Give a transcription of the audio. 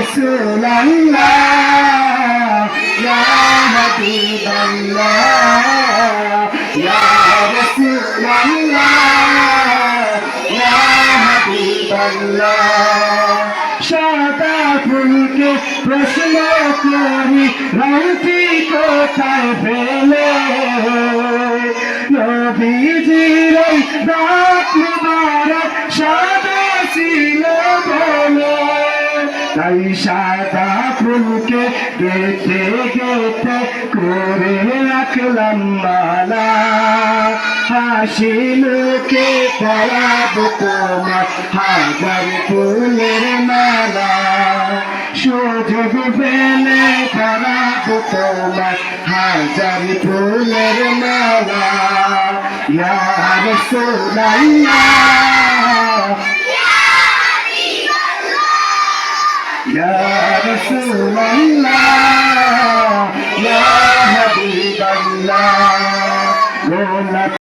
رسول الله يا حبيب الله يا رسول الله يا حبيب الله সাদা ফুলকে প্রশ্ন করি রঙটি কোথায় ফেলে নবীজির ওই দাঁত মুবারক সাদা ছিল বলে তাই সাদা ফুলকে গেঁথে গেঁথে করে রাখলাম মালা হাসি মুখে পরাবো তোমার হাজার ফুলের মালা সুযোগ পেলে পরাবো তোমার হাজার ফুলের মালা ইয়া রাসূলুল্লাহ ইয়া রাসূলুল্লাহ ইয়া হাবিবাল্লাহ